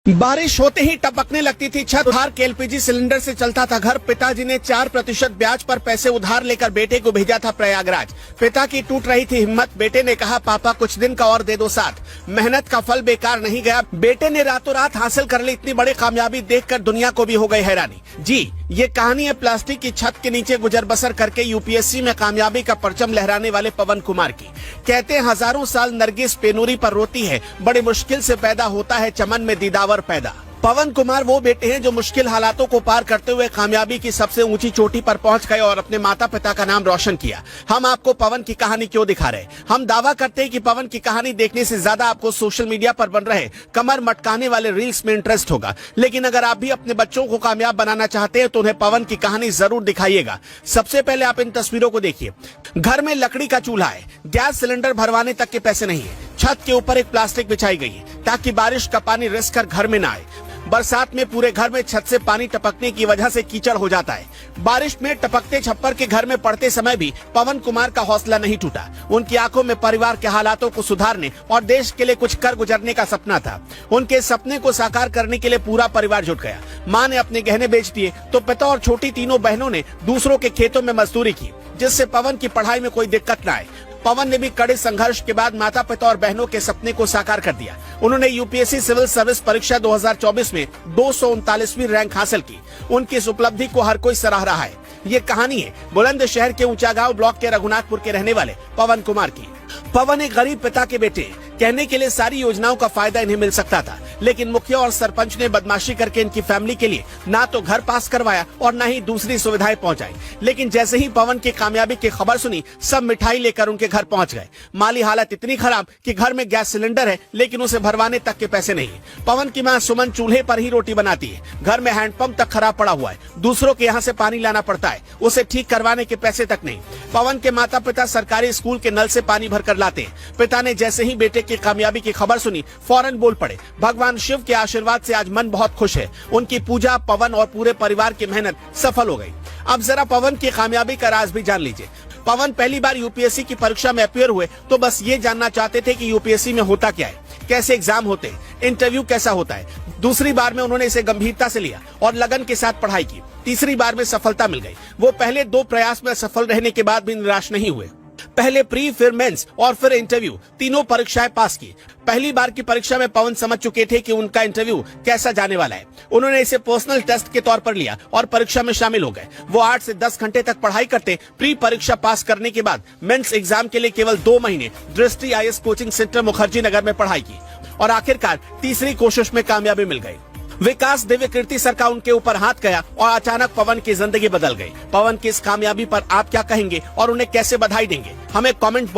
बारिश होते ही टपकने लगती थी छत। उधार के एलपीजी सिलेंडर से चलता था घर। पिताजी ने 4% ब्याज पर पैसे उधार लेकर बेटे को भेजा था प्रयागराज। पिता की टूट रही थी हिम्मत। बेटे ने कहा, पापा कुछ दिन का और दे दो साथ। मेहनत का फल बेकार नहीं गया। बेटे ने रातों रात हासिल कर ली इतनी बड़ी कामयाबी देखकर दुनिया को भी हो गई हैरानी। जी, ये कहानी है प्लास्टिक की छत के नीचे गुजर बसर करके यूपीएससी में कामयाबी का परचम लहराने वाले पवन कुमार की। कहते हैं हजारों साल नरगिस पेनूरी पर रोती है, बड़ी मुश्किल से पैदा होता है चमन में दीदावर पैदा। पवन कुमार वो बेटे हैं जो मुश्किल हालातों को पार करते हुए कामयाबी की सबसे ऊंची चोटी पर पहुंच गए और अपने माता पिता का नाम रोशन किया। हम आपको पवन की कहानी क्यों दिखा रहे? हम दावा करते हैं कि पवन की कहानी देखने से ज्यादा आपको सोशल मीडिया पर बन रहे कमर मटकाने वाले रील्स में इंटरेस्ट होगा। लेकिन अगर आप भी अपने बच्चों को कामयाब बनाना चाहते हैं तो उन्हें पवन की कहानी जरूर दिखाइएगा। सबसे पहले आप इन तस्वीरों को देखिए। घर में लकड़ी का चूल्हा है, गैस सिलेंडर भरवाने तक के पैसे नहीं है। छत के ऊपर एक प्लास्टिक बिछाई गई है ताकि बारिश का पानी रिस कर घर में न आए। बरसात में पूरे घर में छत से पानी टपकने की वजह से कीचड़ हो जाता है। बारिश में टपकते छप्पर के घर में पड़ते समय भी पवन कुमार का हौसला नहीं टूटा। उनकी आंखों में परिवार के हालातों को सुधारने और देश के लिए कुछ कर गुजरने का सपना था। उनके सपने को साकार करने के लिए पूरा परिवार जुट गया। मां ने अपने गहने बेच दिए तो पिता और छोटी तीनों बहनों ने दूसरों के खेतों में मजदूरी की, जिससे पवन की पढ़ाई में कोई दिक्कत न आए। पवन ने भी कड़े संघर्ष के बाद माता पिता और बहनों के सपने को साकार कर दिया। उन्होंने यूपीएससी सिविल सर्विस परीक्षा 2024 में 239वीं रैंक हासिल की। उनकी इस उपलब्धि को हर कोई सराह रहा है। ये कहानी है बुलंदशहर के ऊंचागांव ब्लॉक के रघुनाथपुर के रहने वाले पवन कुमार की। पवन एक गरीब पिता के बेटे। कहने के लिए सारी योजनाओं का फायदा इन्हें मिल सकता था, लेकिन मुखिया और सरपंच ने बदमाशी करके इनकी फैमिली के लिए ना तो घर पास करवाया और ना ही दूसरी सुविधाएं पहुंचाई। लेकिन जैसे ही पवन की कामयाबी की खबर सुनी, सब मिठाई लेकर उनके घर पहुंच गए। माली हालत इतनी खराब कि घर में गैस सिलेंडर है लेकिन उसे भरवाने तक के पैसे नहीं है। पवन की मां सुमन चूल्हे पर ही रोटी बनाती है। घर में हैंडपंप तक खराब पड़ा हुआ है, दूसरों के यहाँ से पानी लाना पड़ता है, उसे ठीक करवाने के पैसे तक नहीं। पवन के माता पिता सरकारी स्कूल के नल से पानी भरकर लाते हैं। पिता ने जैसे ही बेटे की कामयाबी की खबर सुनी, फौरन बोल पड़े। भगवान शिव के आशीर्वाद से आज मन बहुत खुश है। उनकी पूजा, पवन और पूरे परिवार की मेहनत सफल हो गई। अब जरा पवन की कामयाबी का राज भी जान लीजिए। पवन पहली बार यूपीएससी की परीक्षा में अपियर हुए तो बस ये जानना चाहते थे कि यूपीएससी में होता क्या है, कैसे एग्जाम होते हैं, इंटरव्यू कैसा होता है। दूसरी बार में उन्होंने इसे गंभीरता से लिया और लगन के साथ पढ़ाई की। तीसरी बार में सफलता मिल गई। वो पहले 2 प्रयास में सफल रहने के बाद भी निराश नहीं हुए। पहले प्री, फिर मेंस और फिर इंटरव्यू, तीनों परीक्षाएं पास की। पहली बार की परीक्षा में पवन समझ चुके थे कि उनका इंटरव्यू कैसा जाने वाला है। उन्होंने इसे पर्सनल टेस्ट के तौर पर लिया और परीक्षा में शामिल हो गए। वो 8 से 10 घंटे तक पढ़ाई करते। प्री परीक्षा पास करने के बाद मेंस एग्जाम के लिए केवल 2 महीने दृष्टि IAS coaching centre Mukherjee Nagar में पढ़ाई की और आखिरकार तीसरी कोशिश में कामयाबी मिल गई। विकास दिव्य कीर्ति सर का उनके ऊपर हाथ गया और अचानक पवन की जिंदगी बदल गई। पवन की इस कामयाबी पर आप क्या कहेंगे और उन्हें कैसे बधाई देंगे? हमें कमेंट